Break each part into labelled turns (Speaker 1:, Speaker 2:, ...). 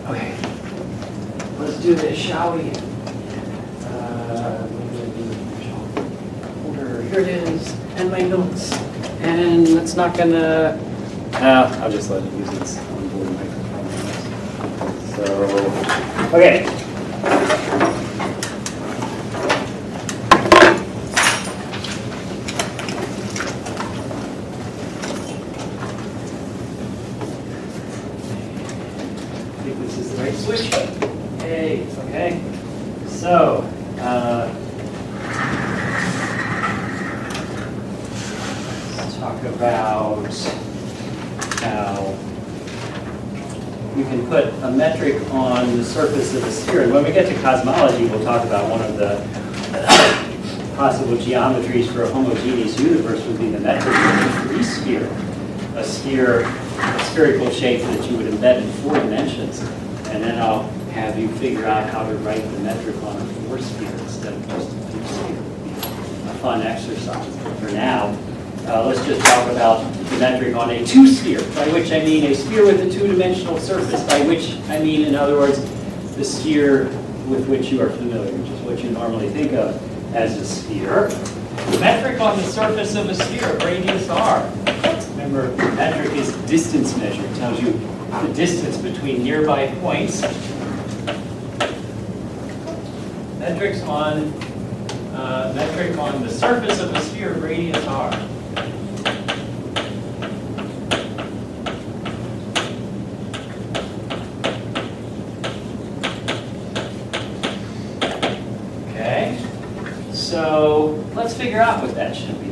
Speaker 1: Okay, let's do this, shall we? Here it is, and my notes. And it's not gonna, I'll just let it use its onboard microphone. So, okay. I think this is the right switch. Hey, okay. So, talk about how you can put a metric on the surface of a sphere. And when we get to cosmology, we'll talk about one of the possible geometries for a homogeneous universe would be the metric of a free sphere. A sphere, a spherical shape that you would embed in 4 dimensions. And then I'll have you figure out how to write the metric on a 4 sphere instead of just a 2 sphere. A fun exercise. But for now, let's just talk about the metric on a 2 sphere, by which I mean a sphere with a 2-dimensional surface, by which I mean, in other words, the sphere with which you are familiar, which is what you normally think of as a sphere. The metric on the surface of a sphere, radius r. Remember, metric is distance measure. It tells you the distance between nearby points. Metric on the surface of a sphere, radius r. So let's figure out what that should be.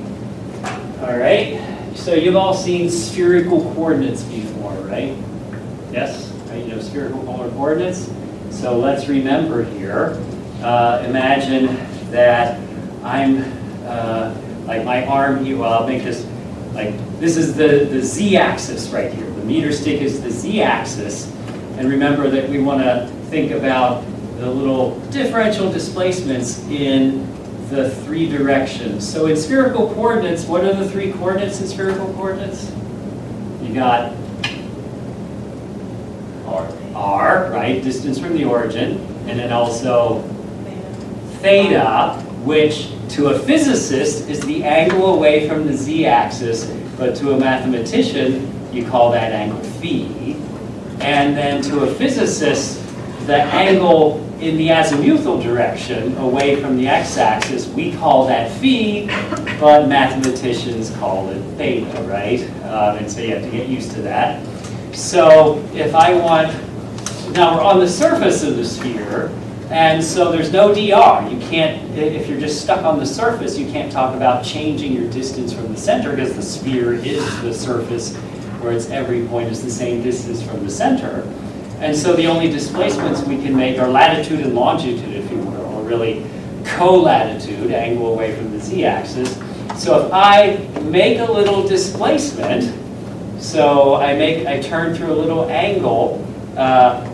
Speaker 1: All right, so you've all seen spherical coordinates before, right? Yes, right? You know spherical polar coordinates? So let's remember here. Imagine that I'm, like my arm here, well, I'll make this, like, this is the z-axis right here. The meter stick is the z-axis. And remember that we want to think about the little differential displacements in the 3 directions. So in spherical coordinates, what are the 3 coordinates in spherical coordinates? You got r, right, distance from the origin, and then also theta, which to a physicist is the angle away from the z-axis, but to a mathematician, you call that angle phi. And then to a physicist, the angle in the azimuthal direction, away from the x-axis, we call that phi, but mathematicians call it theta, right? And so you have to get used to that. So if I want, now we're on the surface of the sphere, and so there's no dr. You can't, if you're just stuck on the surface, you can't talk about changing your distance from the center, because the sphere is the surface where its every point is the same distance from the center. And so the only displacements we can make are latitude and longitude, if you will, or really co-latitude, angle away from the z-axis. So if I make a little displacement, so I turn through a little angle,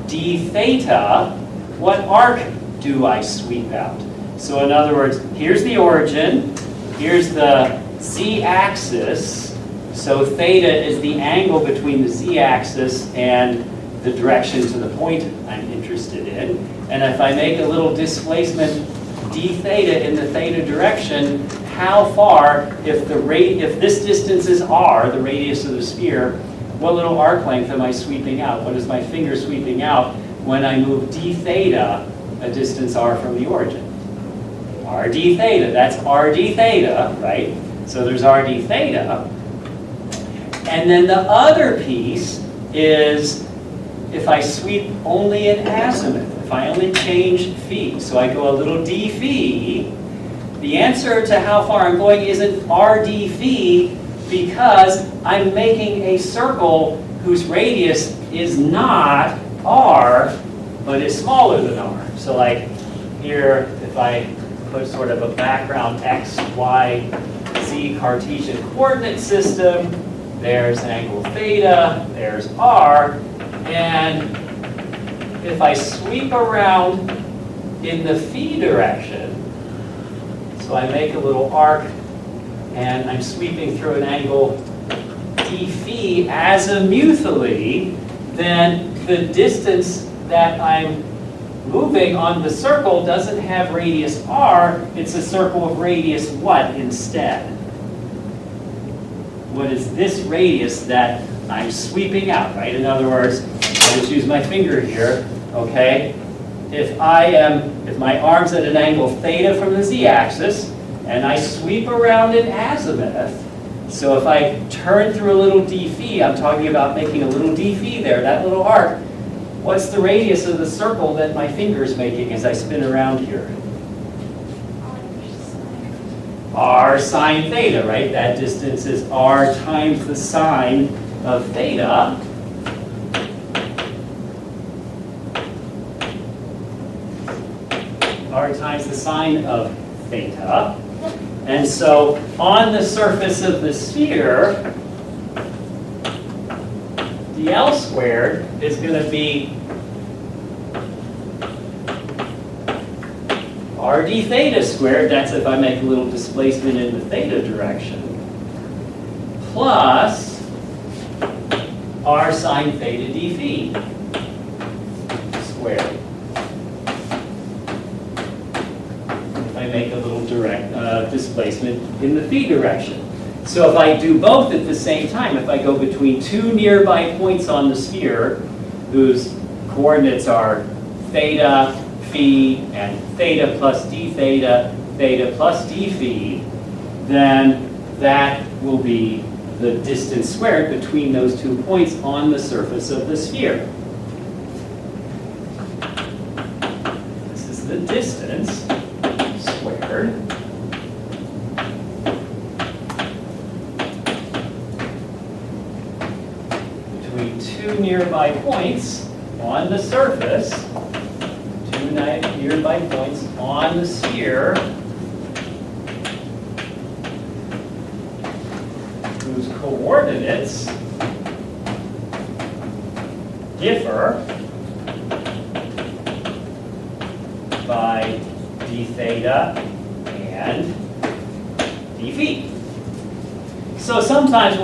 Speaker 1: d theta, what arc do I sweep out? So in other words, here's the origin, here's the z-axis, so theta is the angle between the z-axis and the direction to the point I'm interested in. And if I make a little displacement d theta in the theta direction, how far, if this distance is r, the radius of the sphere, what little arc length am I sweeping out? What is my finger sweeping out when I move d theta a distance r from the origin? r d theta, that's r d theta, right? So there's r d theta. And then the other piece is if I sweep only in azimuth, if I only change phi, so I go a little d phi, the answer to how far I'm going isn't r d phi, because I'm making a circle whose radius is not r, but is smaller than r. So like here, if I put sort of a background x, y, z Cartesian coordinate system, there's angle theta, there's r, and if I sweep around in the phi direction, so I make a little arc, and I'm sweeping through an angle d phi azimuthally, then the distance that I'm moving on the circle doesn't have radius r, it's a circle of radius what instead? What is this radius that I'm sweeping out, right? In other words, I'll just use my finger here, okay? If my arm's at an angle theta from the z-axis, and I sweep around in azimuth, so if I turn through a little d phi, I'm talking about making a little d phi there, that little arc, what's the radius of the circle that my finger's making as I spin around here? R sine theta, right? That distance is r times the sine of theta. R times the sine of theta. And so on the surface of the sphere, dl squared is going to be r d theta squared, that's if I make a little displacement in the theta direction, plus r sine theta d phi squared. If I make a little direct displacement in the phi direction. So if I do both at the same time, if I go between two nearby points on the sphere whose coordinates are theta, phi, and theta plus d theta, theta plus d phi, then that will be the distance squared between those 2 points on the surface of the sphere. This is the distance squared between two nearby points on the surface, two nearby points on the sphere whose coordinates differ by d theta and d phi. So sometimes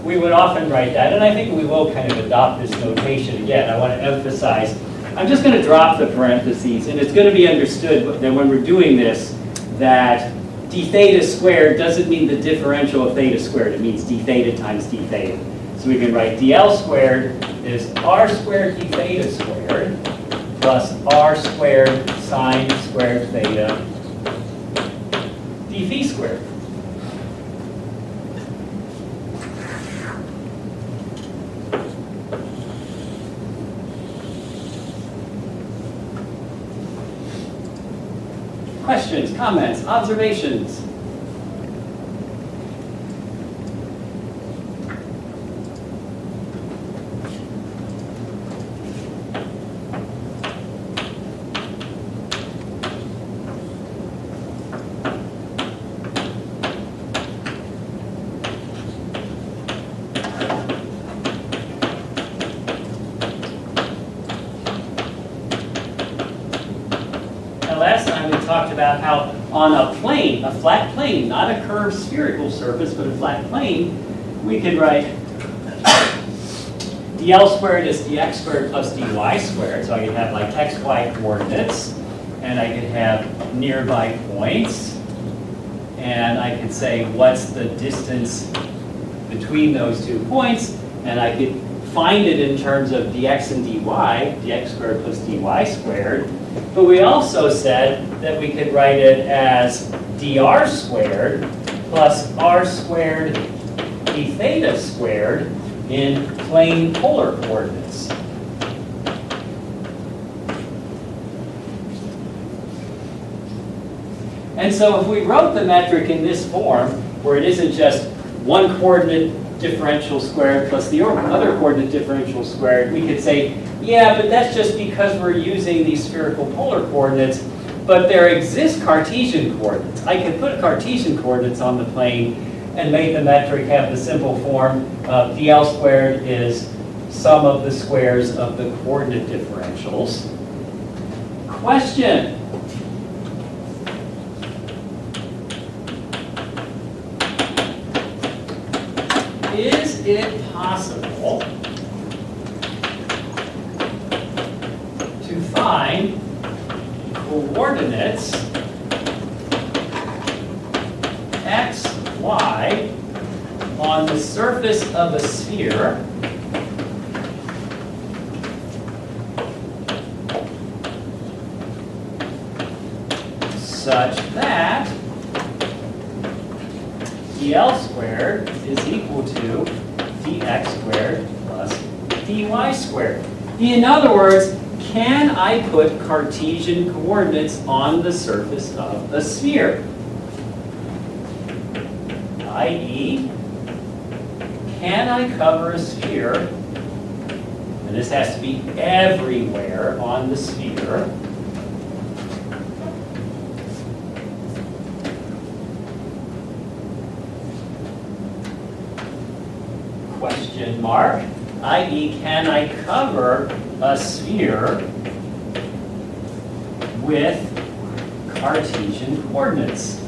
Speaker 1: we would often write that, and I think we will kind of adopt this notation again. I want to emphasize, I'm just going to drop the parentheses, and it's going to be understood that when we're doing this, that d theta squared doesn't mean the differential of theta squared. It means d theta times d theta. So we can write dl squared is r squared d theta squared plus r squared sine squared theta d phi squared. Questions, comments, observations? Last time we talked about how on a plane, a flat plane, not a curved spherical surface, but a flat plane, we could write dl squared is dx squared plus dy squared. So I could have like x, y coordinates, and I could have nearby points, and I could say what's the distance between those 2 points, and I could find it in terms of dx and dy, dx squared plus dy squared. But we also said that we could write it as dr squared plus r squared d theta squared in plane polar coordinates. And so if we wrote the metric in this form, where it isn't just one coordinate differential squared plus the other coordinate differential squared, we could say, yeah, but that's just because we're using these spherical polar coordinates, but there exist Cartesian coordinates. I could put Cartesian coordinates on the plane and make the metric have the simple form of dl squared is sum of the squares of the coordinate differentials. Question? Is it possible find coordinates x, y on the surface of a sphere such that dl squared is equal to dx squared plus dy squared. In other words, can I put Cartesian coordinates on the surface of a sphere? i.e., can I cover a sphere, and this has to be everywhere on the sphere, question mark, i.e., can I cover a sphere with Cartesian coordinates?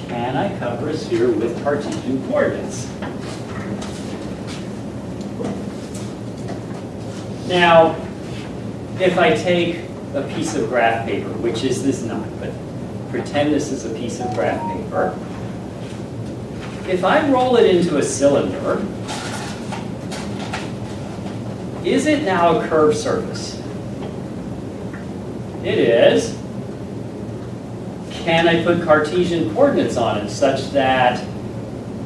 Speaker 1: Can I cover a sphere with Cartesian coordinates? Now, if I take a piece of graph paper, which is this not, but pretend this is a piece of graph paper. If I roll it into a cylinder, is it now a curved surface? It is. Can I put Cartesian coordinates on it such that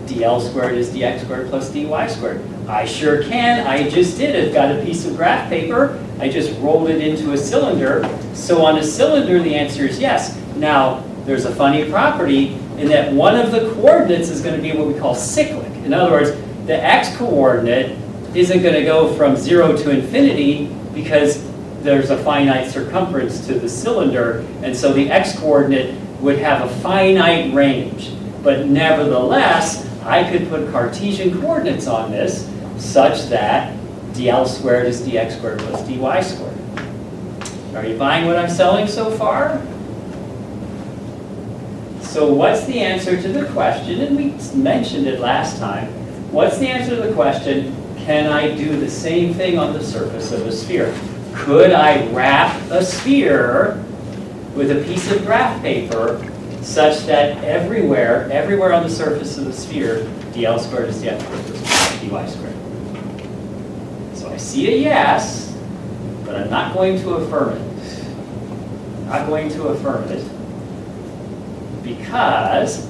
Speaker 1: dl squared is dx squared plus dy squared? I sure can. I just did it. I've got a piece of graph paper. I just rolled it into a cylinder. So on a cylinder, the answer is yes. Now, there's a funny property in that one of the coordinates is going to be what we call cyclic. In other words, the x-coordinate isn't going to go from 0 to infinity because there's a finite circumference to the cylinder, and so the x-coordinate would have a finite range. But nevertheless, I could put Cartesian coordinates on this such that dl squared is dx squared plus dy squared. Are you buying what I'm selling so far? So what's the answer to the question? And we mentioned it last time. What's the answer to the question, can I do the same thing on the surface of a sphere? Could I wrap a sphere with a piece of graph paper such that everywhere on the surface of the sphere, dl squared is dx squared plus dy squared? So I see a yes, but I'm not going to affirm it. I'm not going to affirm it because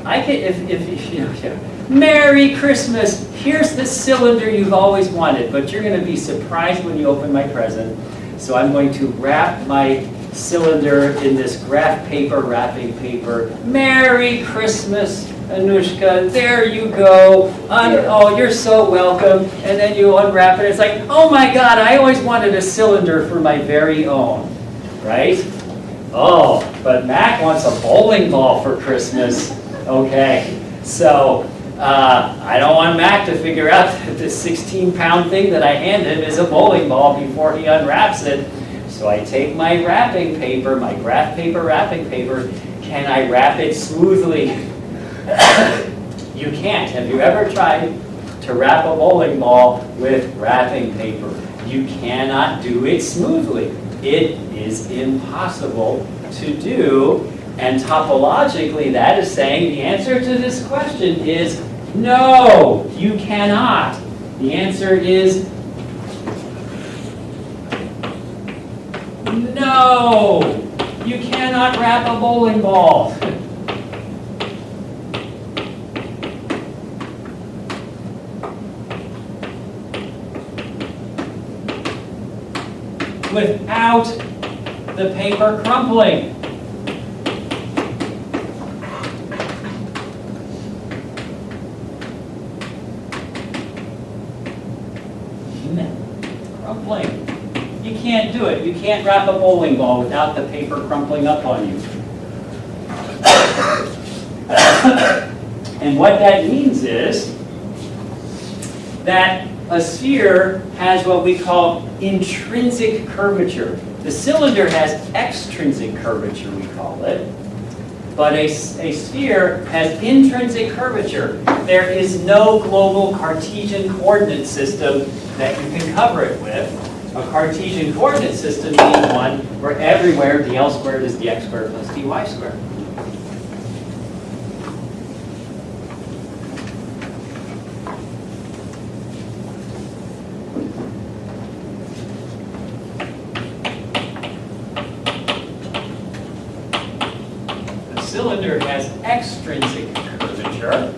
Speaker 1: I can, if you know, Merry Christmas, here's the cylinder you've always wanted, but you're going to be surprised when you open my present. So I'm going to wrap my cylinder in this graph paper, wrapping paper. Merry Christmas, Anushka, there you go. Oh, you're so welcome. And then you unwrap it. It's like, oh my God, I always wanted a cylinder for my very own, right? Oh, but Mac wants a bowling ball for Christmas. Okay, so I don't want Mac to figure out that this 16-pound thing that I hand him is a bowling ball before he unwraps it. So I take my wrapping paper, my graph paper wrapping paper. Can I wrap it smoothly? You can't. Have you ever tried to wrap a bowling ball with wrapping paper? You cannot do it smoothly. It is impossible to do. And topologically, that is saying the answer to this question is no, you cannot. The answer is no, you cannot wrap a bowling ball. Without the paper crumpling. Crumpling. You can't do it. You can't wrap a bowling ball without the paper crumpling up on you. And what that means is that a sphere has what we call intrinsic curvature. The cylinder has extrinsic curvature, we call it. but a sphere has intrinsic curvature. There is no global Cartesian coordinate system that you can cover it with. A Cartesian coordinate system means one where everywhere dl squared is dx squared plus dy squared. The cylinder has extrinsic curvature.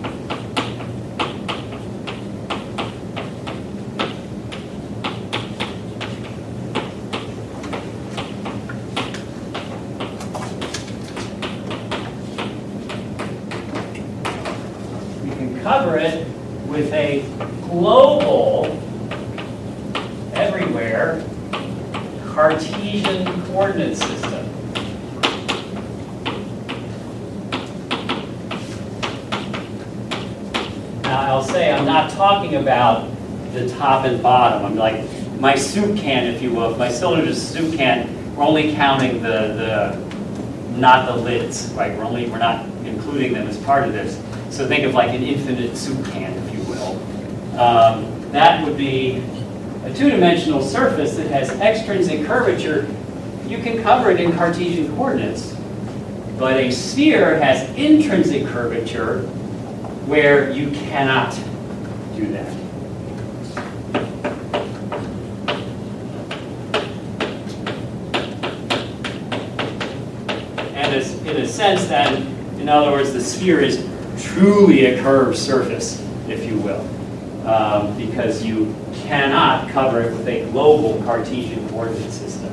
Speaker 1: Cover it with a global, everywhere, Cartesian coordinate system. Now I'll say I'm not talking about the top and bottom. I'm like my soup can, if you will. If my cylinder is a soup can, we're only counting not the lids, right? We're not including them as part of this. So think of like an infinite soup can, if you will. That would be a two-dimensional surface that has extrinsic curvature. You can cover it in Cartesian coordinates. But a sphere has intrinsic curvature where you cannot do that. And in a sense that, in other words, the sphere is truly a curved surface, if you will, because you cannot cover it with a global Cartesian coordinate system.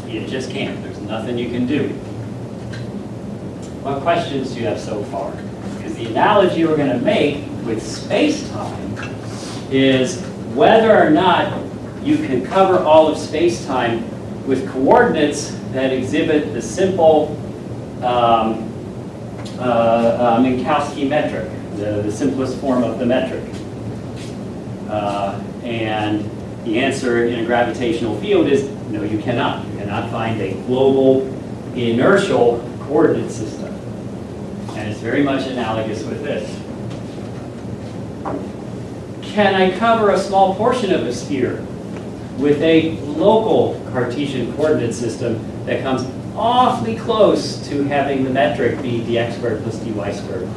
Speaker 1: You just can't. There's nothing you can do. What questions do you have so far? Because the analogy we're going to make with space-time is whether or not you can cover all of space-time with coordinates that exhibit the simple Minkowski metric, the simplest form of the metric. And the answer in a gravitational field is no, you cannot. You cannot find a global inertial coordinate system. And it's very much analogous with this. Can I cover a small portion of a sphere with a local Cartesian coordinate system that comes awfully close to having the metric be dx squared plus dy squared?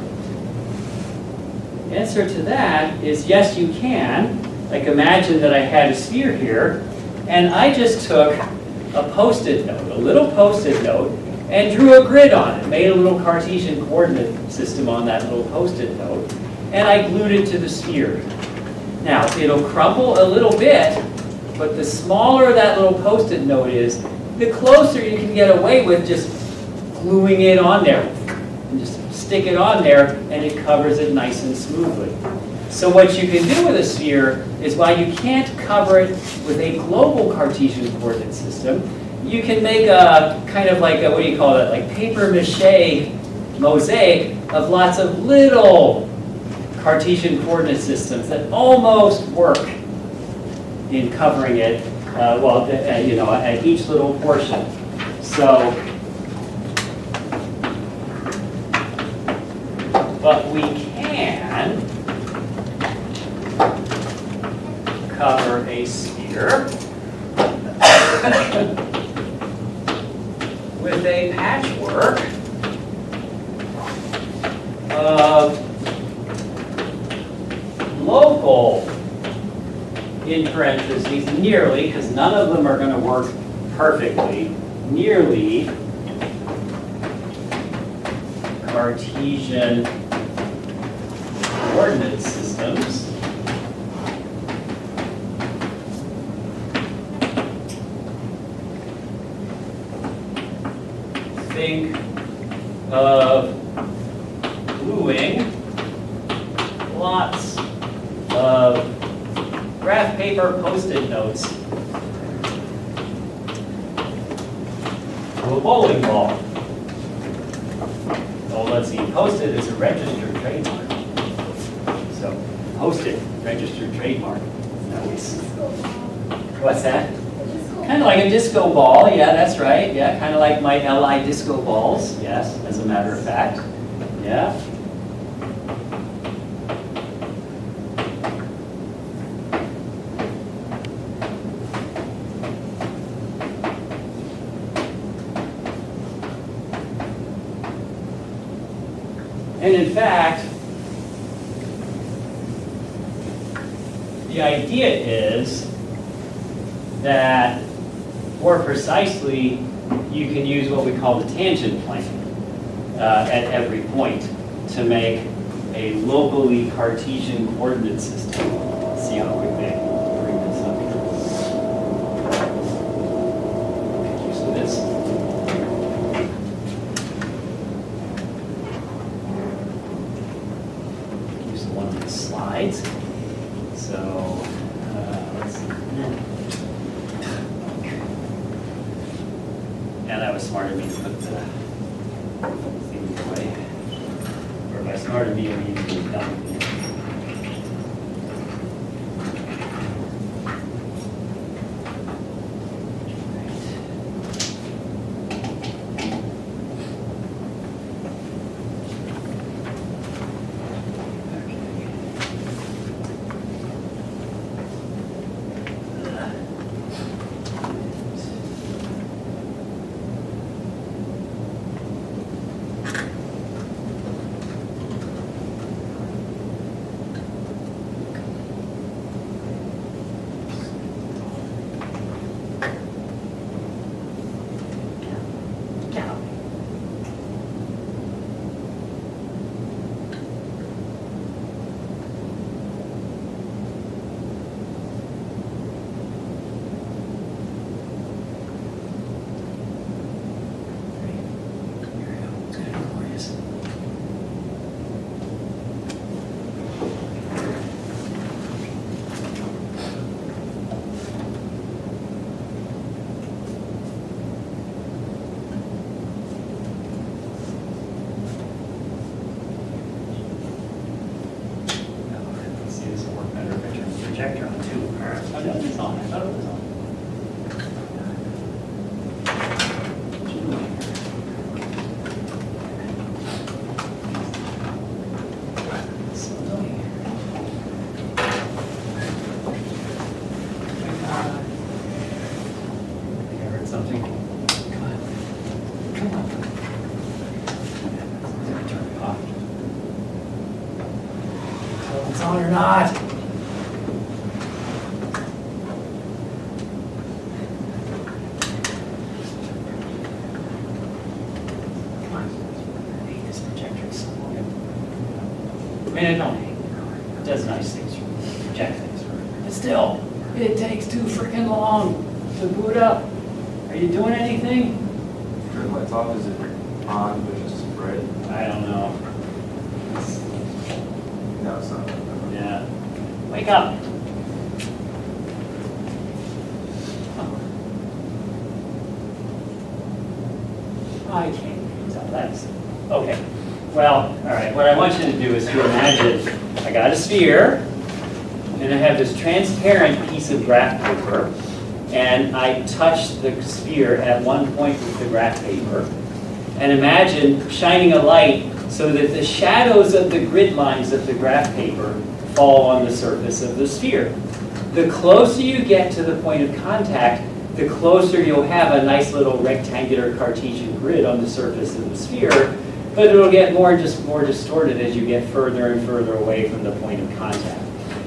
Speaker 1: The answer to that is yes, you can. Like imagine that I had a sphere here, and I just took a post-it note, a little post-it note, and drew a grid on it, made a little Cartesian coordinate system on that little post-it note, and I glued it to the sphere. Now, it'll crumble a little bit, but the smaller that little post-it note is, the closer you can get away with just gluing it on there. And just stick it on there, and it covers it nice and smoothly. So what you can do with a sphere is while you can't cover it with a global Cartesian coordinate system, you can make a kind of like a, what do you call it, like paper mache mosaic of lots of little Cartesian coordinate systems that almost work in covering it, at each little portion. So, but we can cover a sphere with a patchwork of local, in parentheses, nearly, because none of them are going to work perfectly, nearly Cartesian coordinate systems. Think of gluing graph paper post-it notes to a bowling ball. Well, let's see, post-it is a registered trademark. So, post-it, registered trademark. What's that? Kind of like a disco ball, yeah, that's right. Yeah, kind of like my LI disco balls, yes, as a matter of fact. Yeah. And in fact, the idea is that more precisely, you can use what we call the tangent plane at every point to make a locally Cartesian coordinate system. Let's see how quickly I can bring this up here. Make use of this. Use the one of the slides. So, let's see. Yeah, that was smart of me to put the thing away. Or by smart of me, I mean it was done. Projector on too. Oh, no, it's on. I thought it was on. So annoying. I think I heard something. Come on. Come on. Turn it off. Tell if it's on or not. I mean, it does nice things, project things, but still, it takes too freaking long to boot up. Are you doing anything?
Speaker 2: Turn lights off, is it on, but just red?
Speaker 1: I don't know.
Speaker 2: No, it's not.
Speaker 1: Yeah. Wake up. I can't tell. That's okay. Well, all right, what I want you to do is to imagine I got a sphere, and I have this transparent piece of graph paper, and I touch the sphere at one point with the graph paper, and imagine shining a light so that the shadows of the grid lines of the graph paper fall on the surface of the sphere. The closer you get to the point of contact, the closer you'll have a nice little rectangular Cartesian grid on the surface of the sphere, but it'll get more distorted as you get further and further away from the point of contact.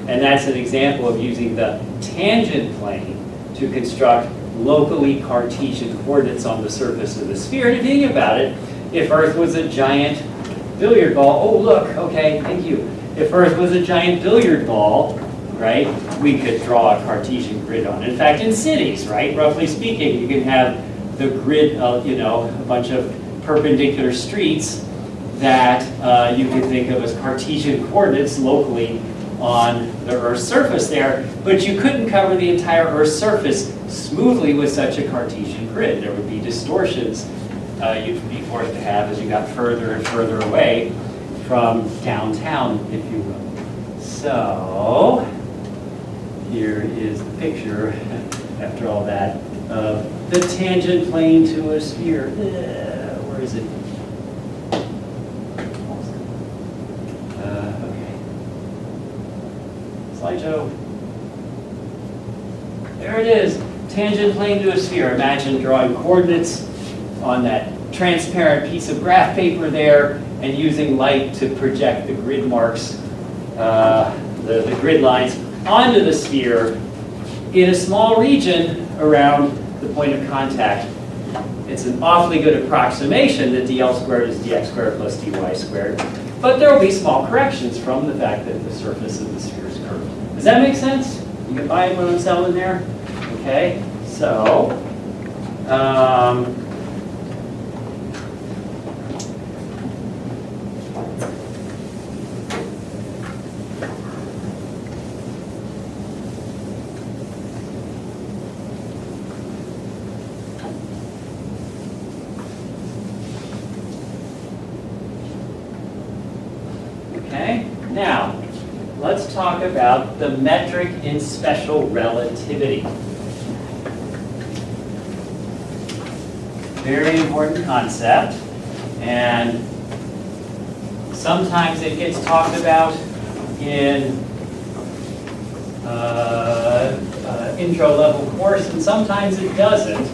Speaker 1: And that's an example of using the tangent plane to construct locally Cartesian coordinates on the surface of the sphere. And if you think about it, if Earth was a giant billiard ball, oh look, okay, thank you. If Earth was a giant billiard ball, right, we could draw a Cartesian grid on it. In fact, in cities, right, roughly speaking, you can have the grid of, you know, a bunch of perpendicular streets that you can think of as Cartesian coordinates locally on the Earth's surface there, but you couldn't cover the entire Earth's surface smoothly with such a Cartesian grid. There would be distortions you'd be forced to have as you got further and further away from downtown, if you will. So, here is the picture, after all that, of the tangent plane to a sphere. Where is it? Okay. Slideshow. There it is, tangent plane to a sphere. Imagine drawing coordinates on that transparent piece of graph paper there and using light to project the grid marks, the grid lines onto the sphere in a small region around the point of contact. It's an awfully good approximation that dl squared is dx squared plus dy squared, but there will be small corrections from the fact that the surface of the sphere is curved. Does that make sense? You can buy what I'm selling there? Okay, so, okay, now, let's talk about the metric in special relativity. Very important concept, and sometimes it gets talked about in intro level course, and sometimes it doesn't.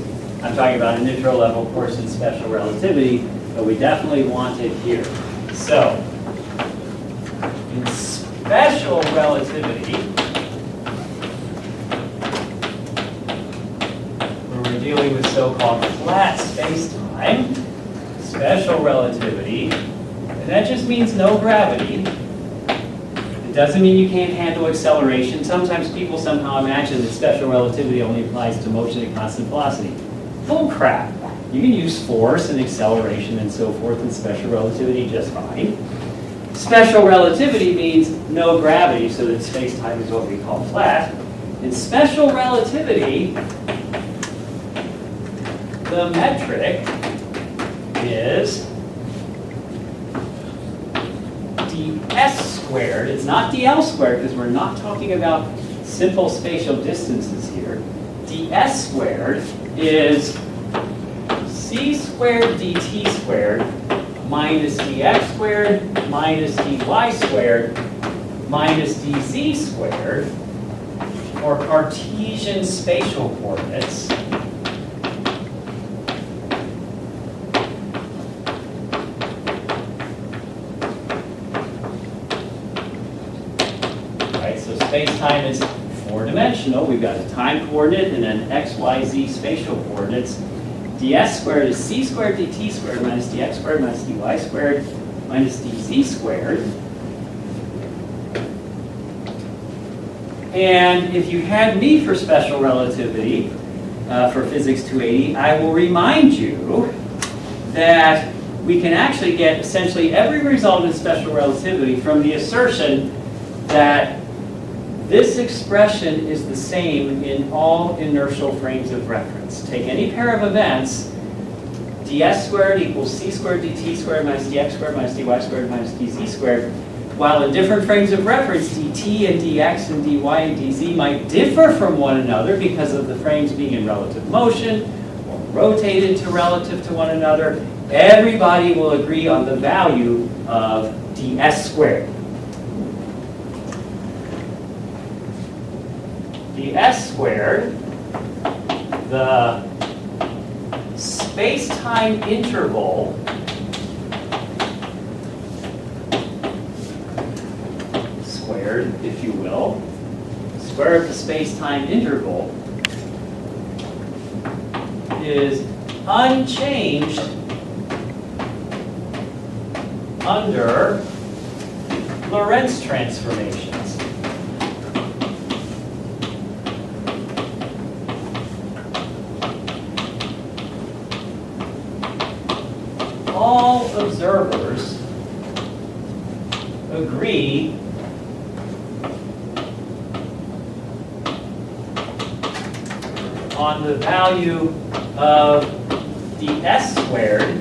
Speaker 1: I'm talking about an intro level course in special relativity, but we definitely want it here. So, in special relativity, where we're dealing with so-called flat space-time, special relativity, and that just means no gravity. It doesn't mean you can't handle acceleration. Sometimes people somehow imagine that special relativity only applies to motion at constant velocity. Bull crap. You can use force and acceleration and so forth in special relativity just fine. Special relativity means no gravity, so that space-time is what we call flat. In special relativity, the metric is ds squared. It's not dl squared because we're not talking about simple spatial distances here. ds squared is c squared dt squared minus dx squared minus dy squared minus dz squared for Cartesian spatial coordinates. Right, so space-time is four-dimensional. We've got a time coordinate and then x, y, z spatial coordinates. ds squared is c squared dt squared minus dx squared minus dy squared minus dz squared. And if you had me for special relativity, for Physics 280, I will remind you that we can actually get essentially every result in special relativity from the assertion that this expression is the same in all inertial frames of reference. Take any pair of events, ds squared equals c squared dt squared minus dx squared minus dy squared minus dz squared, while in different frames of reference, dt and dx and dy and dz might differ from one another because of the frames being in relative motion or rotated to relative to one another. Everybody will agree on the value of ds squared. ds squared, the space-time interval squared, if you will, square of the space-time interval is unchanged under Lorentz transformations. All observers agree on the value of ds squared,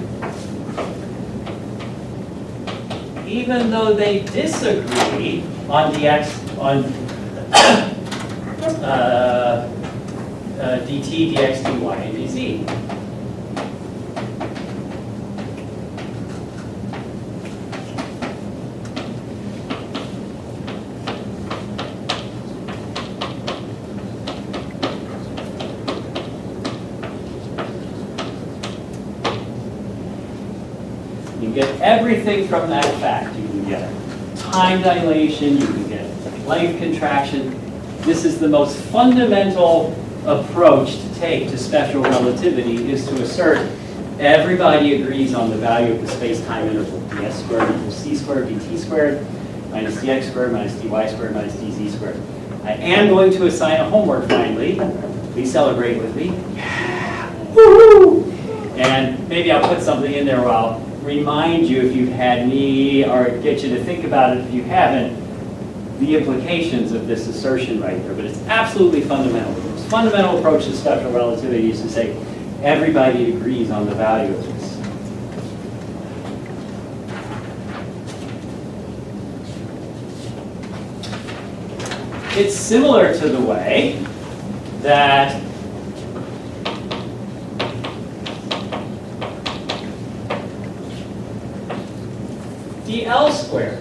Speaker 1: even though they disagree on dt, dx, dy, and dz. You get everything from that fact. You can get time dilation, you can get length contraction. This is the most fundamental approach to take to special relativity, is to assert everybody agrees on the value of the space-time interval. ds squared equals c squared dt squared minus dx squared minus dy squared minus dz squared. I am going to assign a homework finally. Please celebrate with me. Woohoo! And maybe I'll put something in there where I'll remind you, if you've had me, or get you to think about it if you haven't, the implications of this assertion right there. But it's absolutely fundamental. The most fundamental approach to special relativity is to say everybody agrees on the value of this. It's similar to the way that dl squared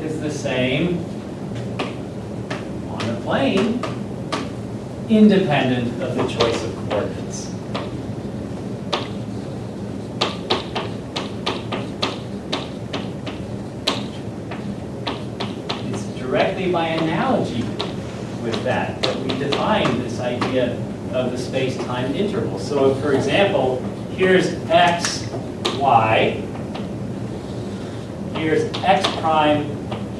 Speaker 1: is the same on a plane independent of the choice of coordinates. It's directly by analogy with that we define this idea of the space-time interval. So for example, here's x, y, here's x prime,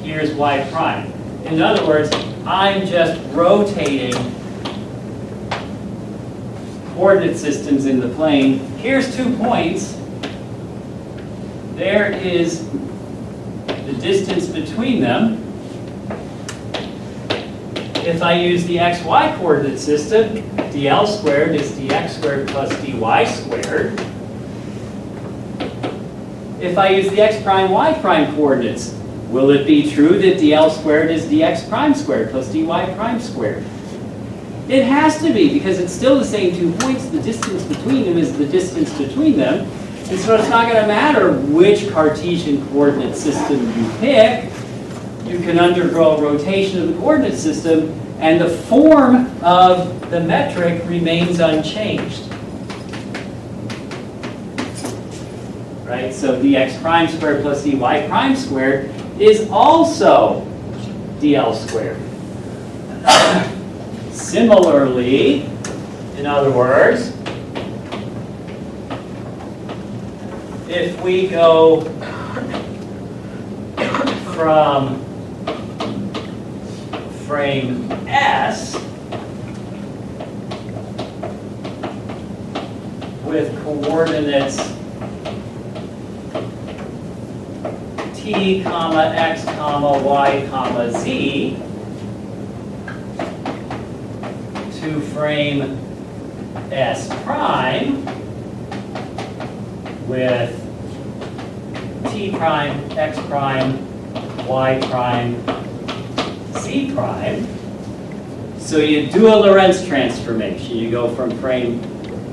Speaker 1: here's y prime. In other words, I'm just rotating coordinate systems in the plane. Here's 2 points. There is the distance between them. If I use the xy coordinate system, dl squared is dx squared plus dy squared. If I use the x prime, y prime coordinates, will it be true that dl squared is dx prime squared plus dy prime squared? It has to be, because it's still the same 2 points. The distance between them is the distance between them. And so it's not going to matter which Cartesian coordinate system you pick. You can undergo rotation of the coordinate system, and the form of the metric remains unchanged. Right? So dx prime squared plus dy prime squared is also dl squared. Similarly, in other words, if we go from frame S with coordinates t, comma, x, comma, y, comma, z to frame S prime with t prime, x prime, y prime, z prime. So you do a Lorentz transformation. You go from frame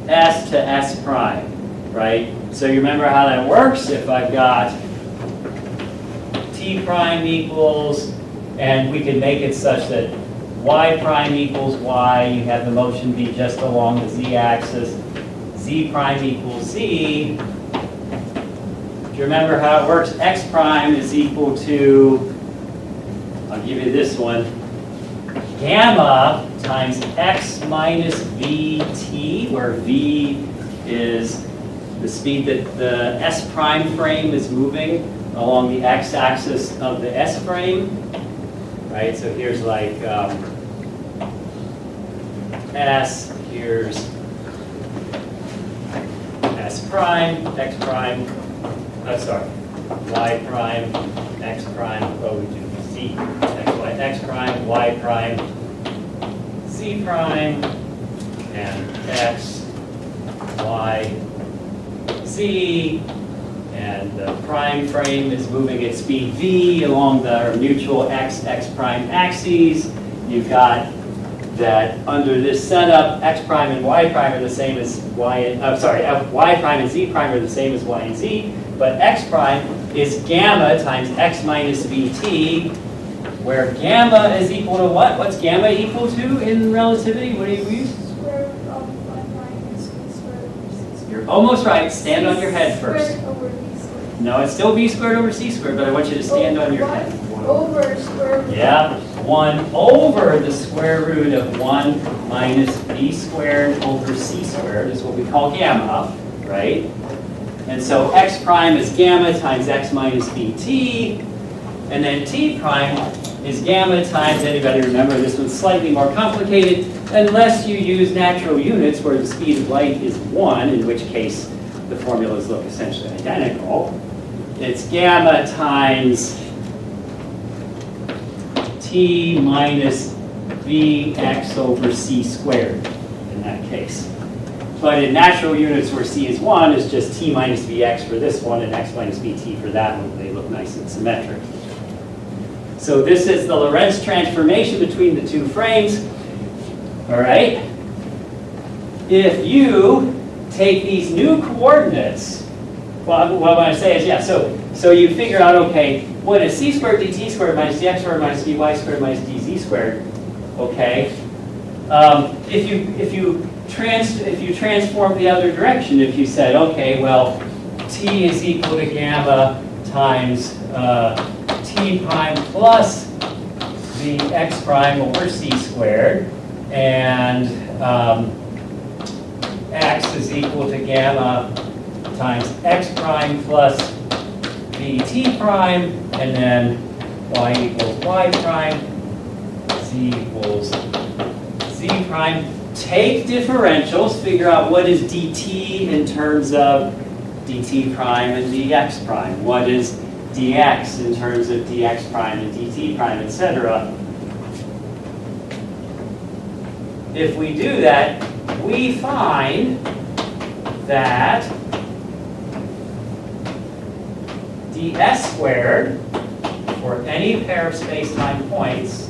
Speaker 1: S to S prime, right? So you remember how that works? If I've got t prime equals, and we can make it such that y prime equals y, you have the motion be just along the z-axis, z prime equals z. Do you remember how it works? X prime is equal to, I'll give you this one, gamma times x minus vt, where v is the speed that the S prime frame is moving along the x-axis of the S frame. Right, so here's like S, here's S prime, X prime, sorry, Y prime, X prime, oh, we do Z, X, Y, by x prime, y prime, z prime, and x, y, z, and the prime frame is moving at speed v along the mutual x prime axes. You've got that under this setup, x prime and y prime are the same as y prime and z prime are the same as y and z, but x prime is gamma times x minus vt, where gamma is equal to what? What's gamma equal to in relativity? What do you use?
Speaker 3: Square root of 1 minus v squared over c squared.
Speaker 1: You're almost right. Stand on your head first.
Speaker 3: Squared over v squared.
Speaker 1: No, it's still v squared over c squared, but I want you to stand on your head.
Speaker 3: 1 over square root.
Speaker 1: Yeah, 1 over the square root of 1 minus v squared over c squared is what we call gamma, right? And so x prime is gamma times x minus vt, and then t prime is gamma times, anybody remember, this one's slightly more complicated, unless you use natural units where the speed of light is 1, in which case the formulas look essentially identical. It's gamma times t minus vx over c squared in that case. But in natural units where c is 1, it's just t minus vx for this one and x minus vt for that one. They look nice and symmetric. So this is the Lorentz transformation between the two frames. All right? If you take these new coordinates, well, what I want to say is, yeah, so you figure out, okay, what is c squared dt squared minus dx squared minus dy squared minus dz squared, okay? If you transform the other direction, if you said, okay, well, t is equal to gamma times t prime plus the x prime over c squared, and x is equal to gamma times x prime plus dt prime, and then y equals y prime, z equals z prime. Take differentials, figure out what is dt in terms of dt prime and dx prime. What is dx in terms of dx prime and dt prime, etc. If we do that, we find that ds squared for any pair of space-time points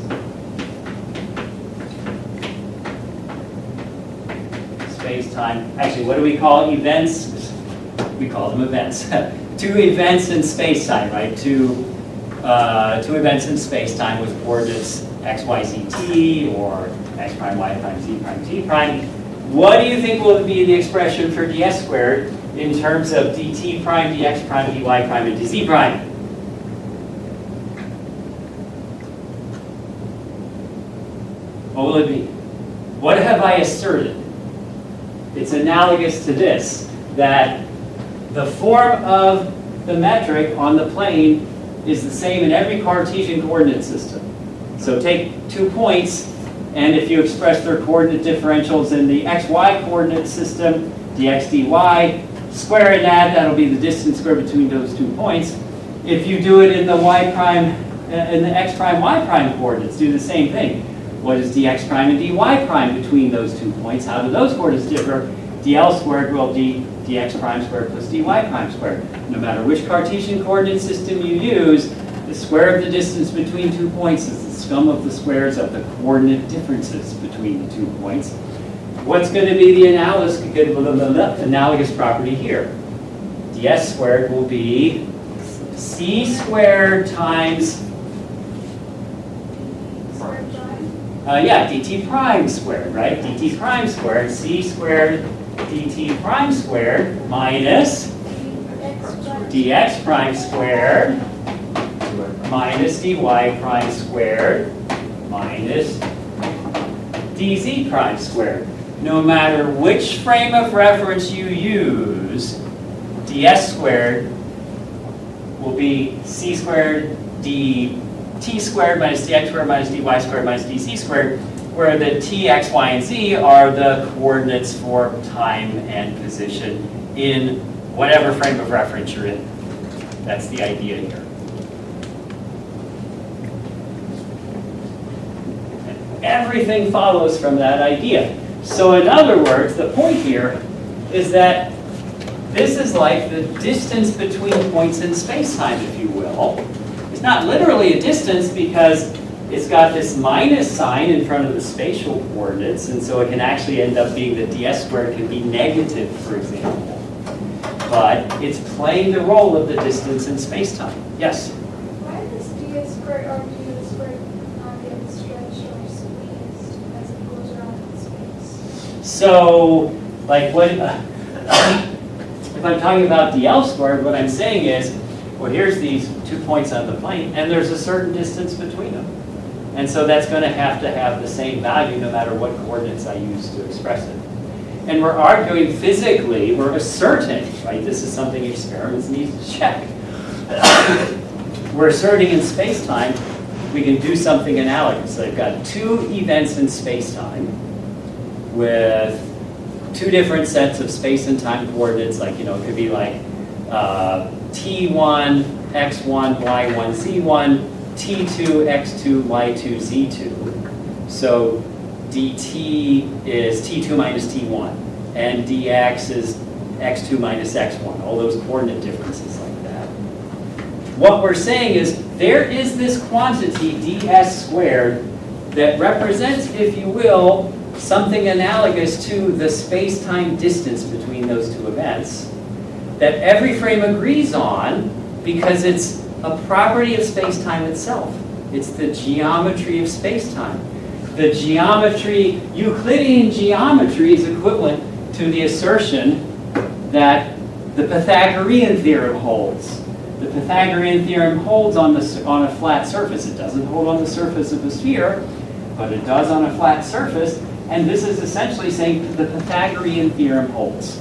Speaker 1: space-time, actually, what do we call events? We call them events. Two events in space-time, right? Two events in space-time with coordinates x, y, z, t, or x prime, y prime, z prime, t prime. What do you think will be the expression for ds squared in terms of dt prime, dx prime, dy prime, and dz prime? What will it be? What have I asserted? It's analogous to this, that the form of the metric on the plane is the same in every Cartesian coordinate system. So take 2 points, and if you express their coordinate differentials in the xy coordinate system, dx, dy, square and add, that'll be the distance squared between those 2 points. If you do it in the y prime, in the x prime, y prime coordinates, do the same thing. What is dx prime and dy prime between those 2 points? How do those coordinates differ? dl squared will be dx prime squared plus dy prime squared. No matter which Cartesian coordinate system you use, the square of the distance between 2 points is the sum of the squares of the coordinate differences between the 2 points. What's going to be the analogous property here? ds squared will be c squared times dt prime squared, right? dt prime squared, c squared dt prime squared minus dx prime squared minus dy prime squared minus dz prime squared. No matter which frame of reference you use, ds squared will be c squared dt squared minus dx squared minus dy squared minus dz squared, where the t, x, y, and z are the coordinates for time and position in whatever frame of reference you're in. That's the idea here. everything follows from that idea. So in other words, the point here is that this is like the distance between points in space-time, if you will. It's not literally a distance because it's got this minus sign in front of the spatial coordinates, and so it can actually end up being that ds squared can be negative, for example. But it's playing the role of the distance in space-time. Yes?
Speaker 3: Why does ds squared or du squared get stretched or squeezed as it goes around in space?
Speaker 1: So, like what, if I'm talking about dl squared, what I'm saying is, well, here's these 2 points on the plane, and there's a certain distance between them. And so that's going to have the same value no matter what coordinates I use to express it. And we're arguing physically, we're asserting, right? This is something experiments need to check. We're asserting in space-time, we can do something analogous. So I've got two events in space-time with two different sets of space and time coordinates, like, it could be like T1, X1, Y1, Z1, T2, X2, Y2, Z2. So dt is T2 minus T1, and dx is X2 minus X1, all those coordinate differences like that. What we're saying is there is this quantity ds squared that represents, if you will, something analogous to the space-time distance between those two events that every frame agrees on because it's a property of space-time itself. It's the geometry of space-time. The geometry, Euclidean geometry is equivalent to the assertion that the Pythagorean theorem holds. The Pythagorean theorem holds on a flat surface. It doesn't hold on the surface of a sphere, but it does on a flat surface. And this is essentially saying that the Pythagorean theorem holds.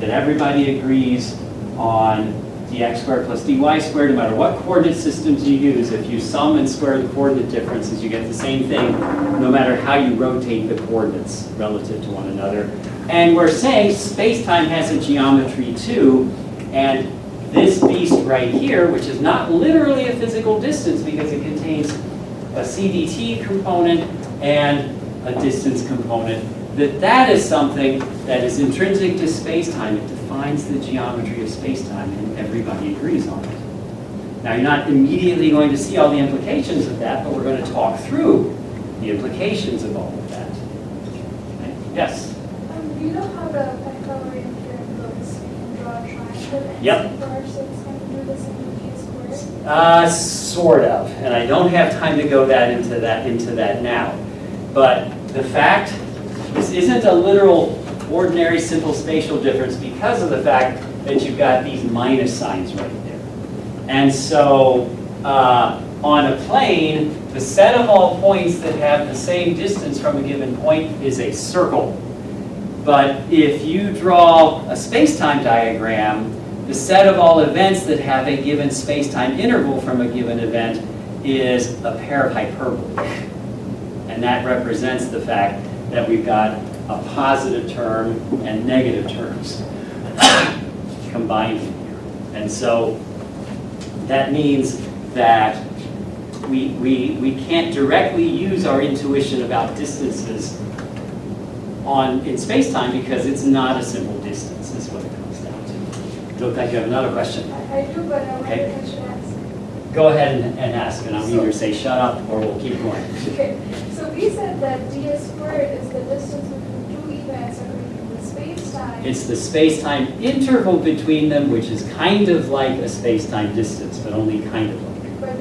Speaker 1: That everybody agrees on dx squared plus dy squared, no matter what coordinate systems you use. If you sum and square the coordinate differences, you get the same thing, no matter how you rotate the coordinates relative to one another. And we're saying space-time has a geometry too, and this beast right here, which is not literally a physical distance because it contains a CDT component and a distance component, that is something that is intrinsic to space-time. It defines the geometry of space-time, and everybody agrees on it. Now, you're not immediately going to see all the implications of that, but we're going to talk through the implications of all of that. Okay? Yes?
Speaker 3: Do you know how the Pythagorean theorem goes? You can draw a triangle and
Speaker 1: Yep.
Speaker 3: for so it's going to do this in ds squared?
Speaker 1: Sort of, and I don't have time to go into that now. But the fact, this isn't a literal ordinary simple spatial difference because of the fact that you've got these minus signs right there. And so on a plane, the set of all points that have the same distance from a given point is a circle. But if you draw a space-time diagram, the set of all events that have a given space-time interval from a given event is a pair of hyperbolae. And that represents the fact that we've got a positive term and negative terms combined in here. And so that means that we can't directly use our intuition about distances in space-time because it's not a simple distance, is what it comes down to. Look like you have another question.
Speaker 3: I do, but I wonder if I should ask.
Speaker 1: Go ahead and ask, and I'll either say shut up or we'll keep going.
Speaker 3: Okay, so we said that ds squared is the distance between two events according to the space-time.
Speaker 1: It's the space-time interval between them, which is kind of like a space-time distance, but only kind of like.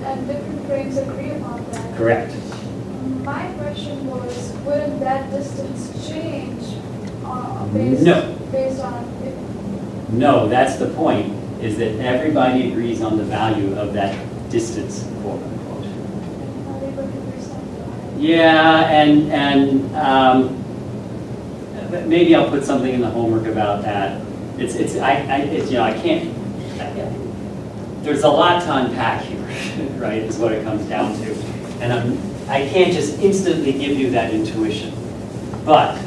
Speaker 3: And different frames agree upon that.
Speaker 1: Correct.
Speaker 3: My question was, wouldn't that distance change based on it?
Speaker 1: No, that's the point, is that everybody agrees on the value of that distance, quote unquote.
Speaker 3: Are they able to understand that?
Speaker 1: Yeah, and maybe I'll put something in the homework about that. I can't. There's a lot to unpack here, right? Is what it comes down to, and I can't just instantly give you that intuition, but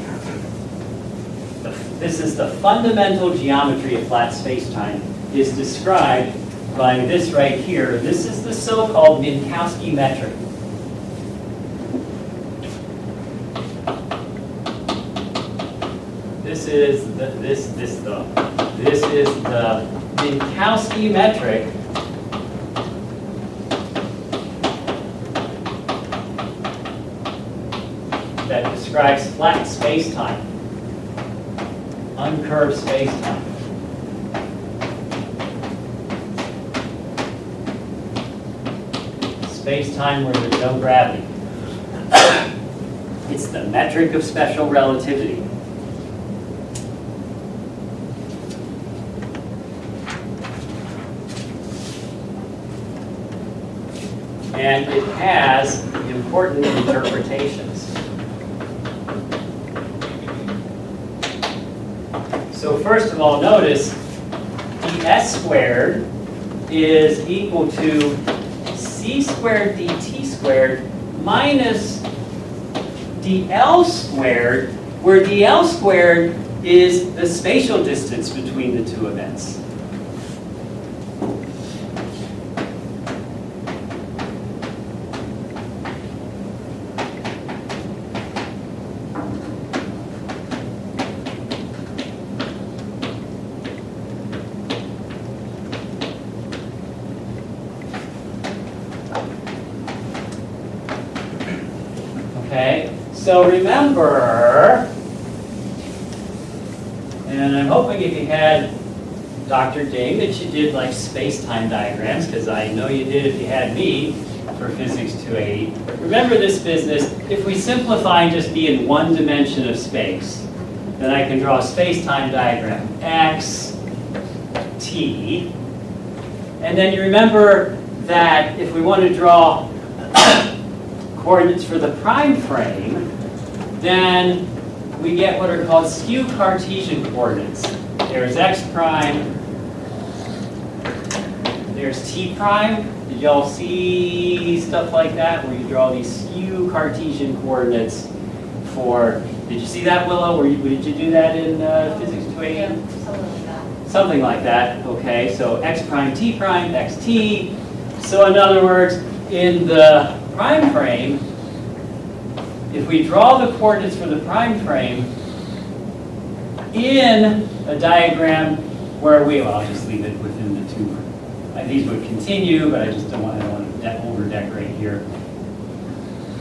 Speaker 1: this is the fundamental geometry of flat space-time is described by this right here. This is the so-called Minkowski metric. this is the Minkowski metric that describes flat space-time, uncurved space-time. Space-time where there's no gravity. It's the metric of special relativity. And it has important interpretations. So first of all, notice ds squared is equal to c squared dt squared minus dl squared, where dl squared is the spatial distance between the two events. Okay, so remember, and I'm hoping if you had Dr. Ding that you did like space-time diagrams, because I know you did if you had me for Physics 280. Remember this business, if we simplify and just be in one dimension of space, then I can draw a space-time diagram, x, t, and then you remember that if we want to draw coordinates for the prime frame, then we get what are called skew Cartesian coordinates. There's x prime, there's t prime. Did y'all see stuff like that where you draw these skew Cartesian coordinates for, did you see that, Willow? Did you do that in Physics 280?
Speaker 4: Yeah, something like that.
Speaker 1: Something like that, okay. So x prime, xt. So in other words, in the prime frame, if we draw the coordinates for the prime frame in a diagram where well, I'll just leave it within the two. These would continue, but I don't want to over-decorate here.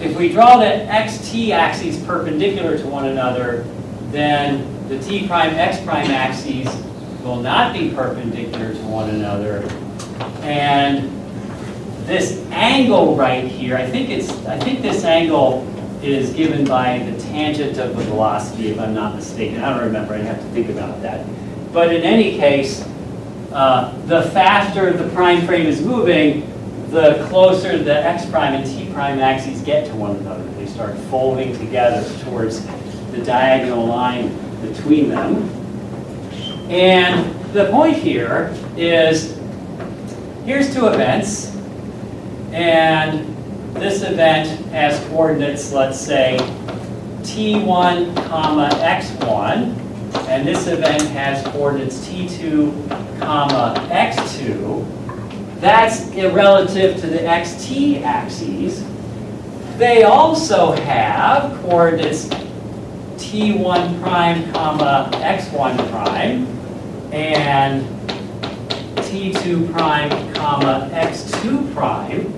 Speaker 1: If we draw the xt axes perpendicular to one another, then the t prime, x prime axes will not be perpendicular to one another. And this angle right here, I think this angle is given by the tangent of the velocity, if I'm not mistaken. I don't remember, I'd have to think about that. But in any case, the faster the prime frame is moving, the closer the x prime and t prime axes get to one another. They start folding together towards the diagonal line between them. And the point here is, here's two events, and this event has coordinates, let's say, t1, comma, x1, and this event has coordinates t2, comma, x2. That's relative to the xt axes. They also have coordinates t1 prime, comma, x1 prime, and t2 prime, comma, x2 prime.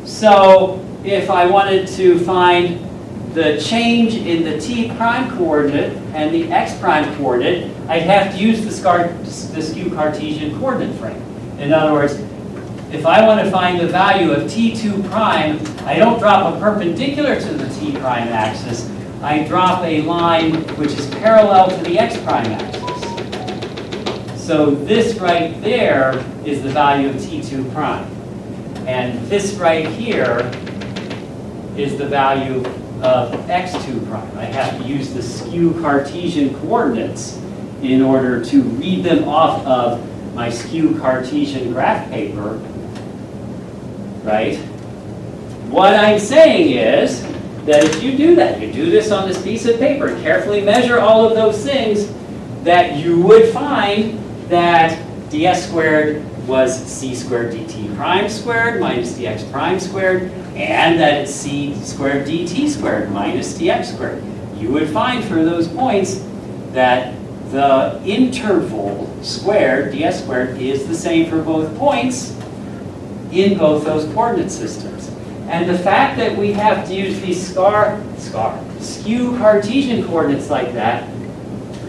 Speaker 1: So if I wanted to find the change in the t prime coordinate and the x prime coordinate, I'd have to use the skew Cartesian coordinate frame. In other words, if I want to find the value of t2 prime, I don't drop a perpendicular to the t prime axis. I drop a line which is parallel to the x prime axis. So this right there is the value of t2 prime. And this right here is the value of x2 prime. I have to use the skew Cartesian coordinates in order to read them off of my skew Cartesian graph paper, right? What I'm saying is that if you do that, you do this on this piece of paper, carefully measure all of those things, that you would find that ds squared was c squared dt prime squared minus dx prime squared, and that it's c squared dt squared minus dx squared. You would find for those points that the interval squared, ds squared, is the same for both points in both those coordinate systems. And the fact that we have to use these skew Cartesian coordinates like that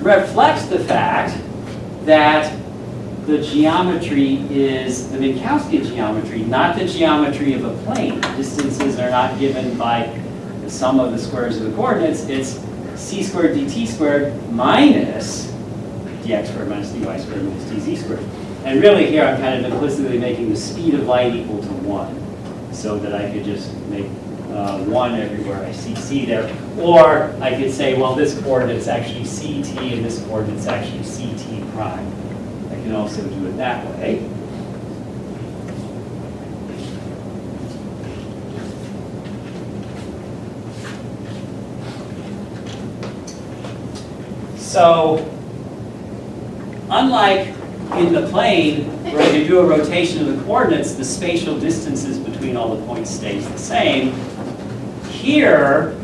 Speaker 1: reflects the fact that the geometry is the Minkowski geometry, not the geometry of a plane. Distances are not given by the sum of the squares of the coordinates. It's c squared dt squared minus dx squared minus dy squared minus dz squared. And really here I'm kind of implicitly making the speed of light equal to 1, so that I could just make 1 everywhere I see c there. Or I could say, well, this coordinate's actually ct and this coordinate's actually ct prime. I can also do it that way. So, unlike in the plane, where you do a rotation of the coordinates, the spatial distances between all the points stays the same. Here,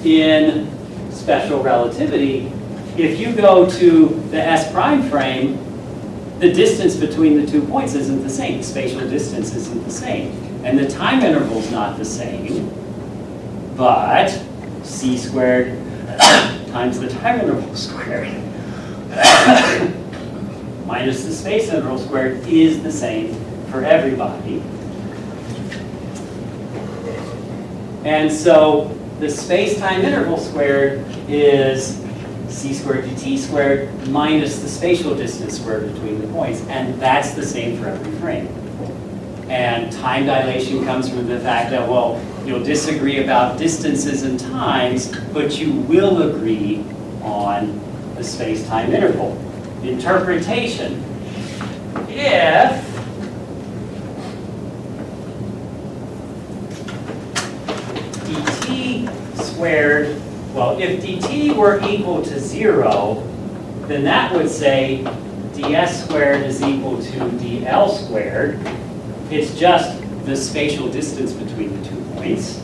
Speaker 1: in special relativity, if you go to the S prime frame, the distance between the 2 points isn't the same. The spatial distance isn't the same. And the time interval is not the same. But c squared times the time interval squared minus the space interval squared is the same for everybody. And so the space-time interval squared is c squared dt squared minus the spatial distance squared between the points, and that's the same for every frame. And time dilation comes from the fact that, well, you'll disagree about distances and times, but you will agree on the space-time interval. Interpretation. If dt squared, well, if dt were equal to 0, then that would say ds squared is equal to dl squared. It's just the spatial distance between the 2 points.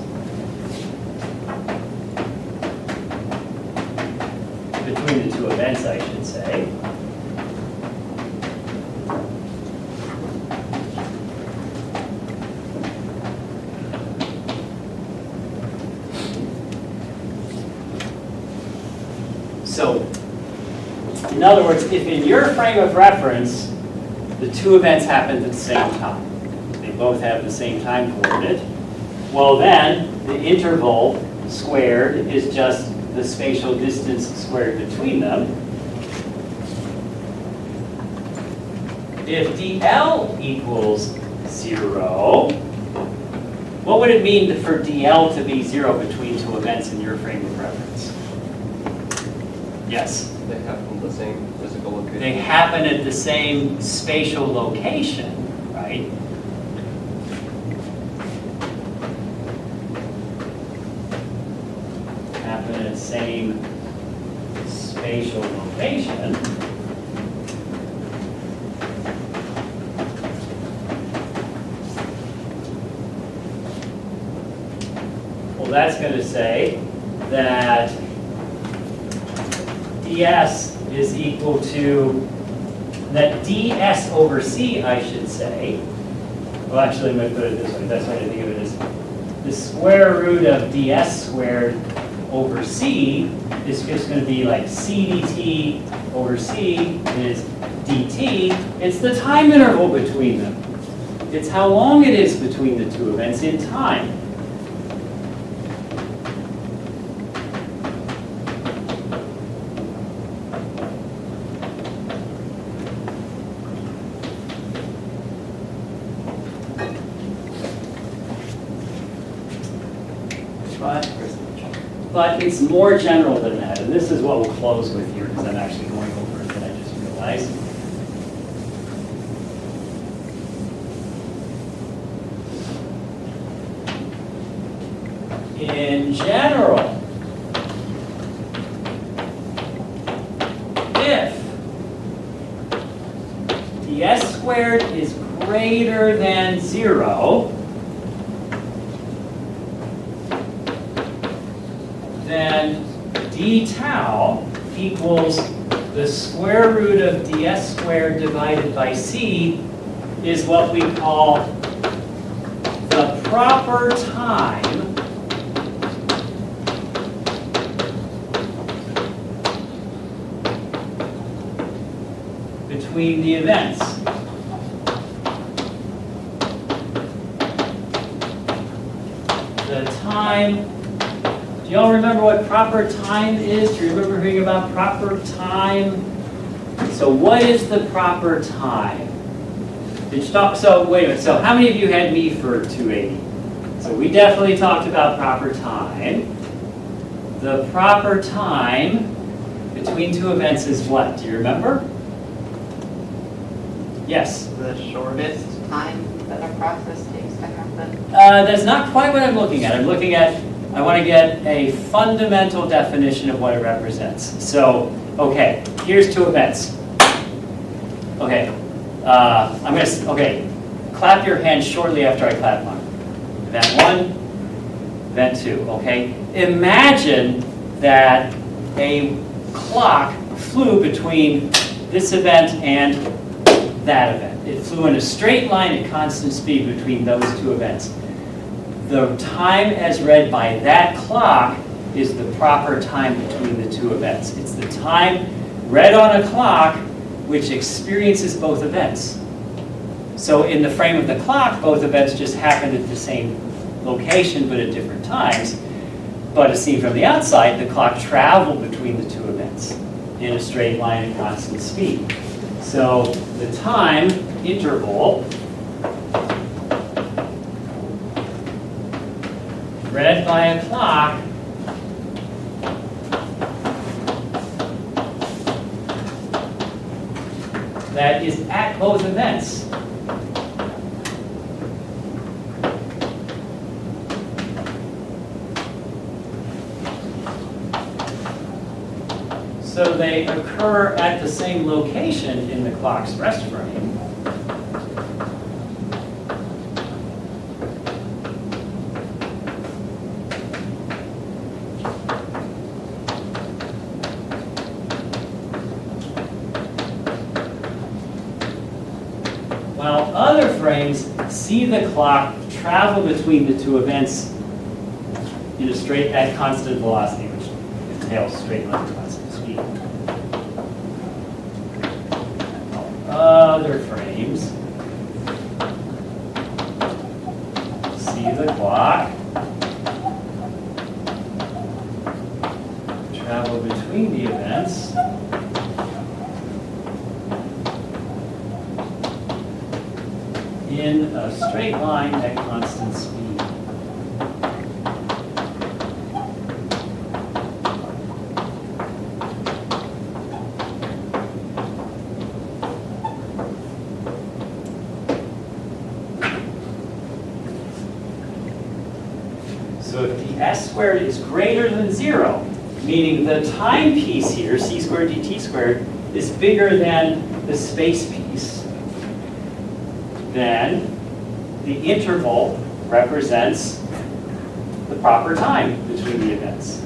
Speaker 1: Between the 2 events, I should say. So, in other words, if in your frame of reference, the 2 events happened at the same time, they both have the same time coordinate, well then, the interval squared is just the spatial distance squared between them. If dl equals 0, what would it mean for dl to be 0 between 2 events in your frame of reference? Yes?
Speaker 4: They happen the same physical location.
Speaker 1: They happen at the same spatial location, right? Happen at the same spatial location. Well, that's going to say that ds is equal to, that ds over c, I should say, well actually I'm going to put it this way, the best way to think of it is the square root of ds squared over c is just going to be like c dt over c is dt. It's the time interval between them. It's how long it is between the 2 events in time. But it's more general than that, and this is what we'll close with here, because I'm actually going over it, and I just realized. In general, if ds squared is greater than 0, then d tau equals the square root of ds squared divided by c is what we call the proper time between the events. The time, do y'all remember what proper time is? Do you remember hearing about proper time? So what is the proper time? Did you talk, so wait a minute, so how many of you had me for 280? So we definitely talked about proper time. The proper time between two events is what? Do you remember? Yes?
Speaker 5: The shortest time that a process takes to happen.
Speaker 1: That's not quite what I'm looking at. I'm looking at, I want to get a fundamental definition of what it represents. So, okay, here's two events. Okay, okay, clap your hands shortly after I clap mine. Event one, event two, okay? Imagine that a clock flew between this event and that event. It flew in a straight line at constant speed between those two events. The time as read by that clock is the proper time between the two events. It's the time read on a clock which experiences both events. So in the frame of the clock, both events just happened at the same location but at different times. But as seen from the outside, the clock traveled between the two events in a straight line at constant speed. So the time interval read by a clock that is at both events so they occur at the same location in the clock's rest frame. While other frames see the clock travel between the two events in a straight at constant velocity, which entails straight line at constant speed. Other frames see the clock travel between the events in a straight line at constant speed. So if the s squared is greater than 0, meaning the time piece here, c squared dt squared, is bigger than the space piece, then the interval represents the proper time between the events.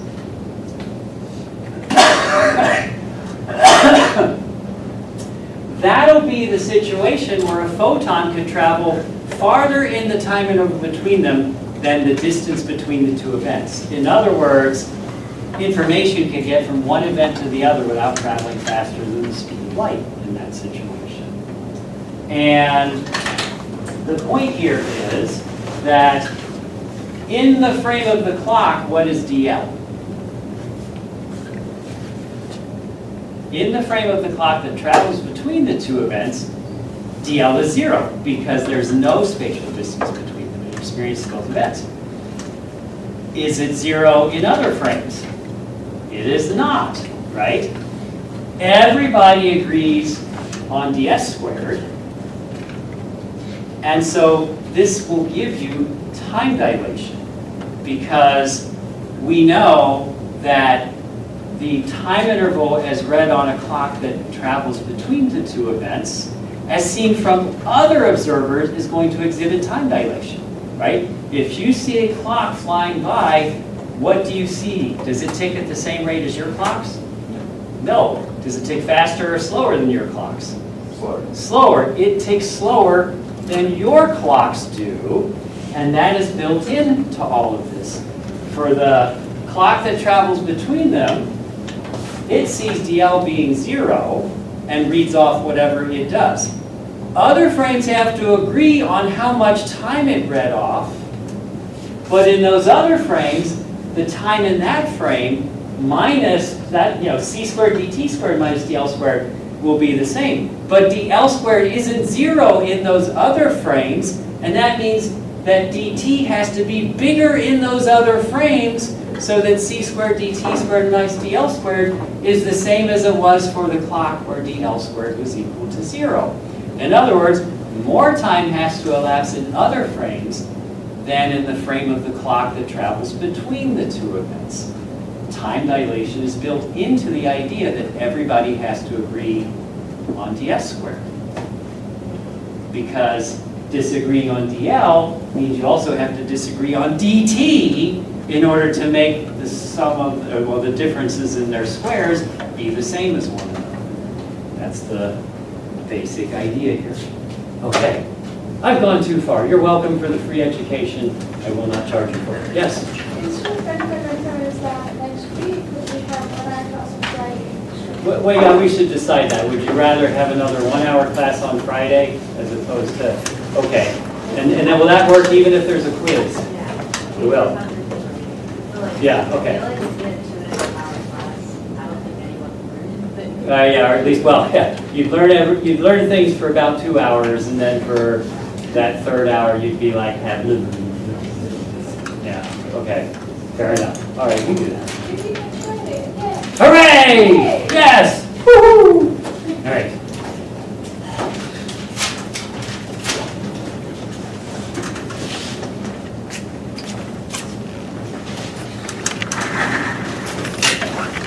Speaker 1: That'll be the situation where a photon could travel farther in the time interval between them than the distance between the two events. In other words, information can get from one event to the other without traveling faster than the speed of light in that situation. And the point here is that in the frame of the clock, what is dl? In the frame of the clock that travels between the two events, dl is 0 because there's no spatial distance between them. It experiences both events. Is it 0 in other frames? It is not, right? Everybody agrees on ds squared. And so this will give you time dilation because we know that the time interval as read on a clock that travels between the two events, as seen from other observers, is going to exhibit time dilation, right? If you see a clock flying by what do you see? Does it tick at the same rate as your clocks? No. Does it tick faster or slower than your clocks?
Speaker 2: Slower.
Speaker 1: Slower. It ticks slower than your clocks do, and that is built into all of this. For the clock that travels between them, it sees DL being 0 and reads off whatever it does. Other frames have to agree on how much time it read off, but in those other frames, the time in that frame minus that, c squared dt squared minus dl squared will be the same. But dl squared isn't 0 in those other frames, and that means that dt has to be bigger in those other frames so that c squared dt squared minus dl squared is the same as it was for the clock where dl squared was equal to 0. In other words, more time has to elapse in other frames than in the frame of the clock that travels between the two events. Time dilation is built into the idea that everybody has to agree on ds squared. Because disagreeing on dl means you also have to disagree on dt in order to make the sum of, well, the differences in their squares be the same as one another. That's the basic idea here. Okay, I've gone too far. You're welcome for the free education. I will not charge you for it. Yes?
Speaker 3: It's just my concern is that next week, we have 1 hour class on Friday.
Speaker 1: Well, yeah, we should decide that. Would you rather have another 1 hour class on Friday as opposed to, okay. And then will that work even if there's a quiz?
Speaker 6: Yeah.
Speaker 1: It will. Yeah, okay.
Speaker 6: I like to get to an hour class. I don't think anyone learned, but.
Speaker 1: Yeah, or at least, well, yeah, you'd learn things for about 2 hours, and then for that third hour, you'd be like, yeah, okay, fair enough. All right, we can do that.
Speaker 3: You keep on trying it, yeah.
Speaker 1: Hooray!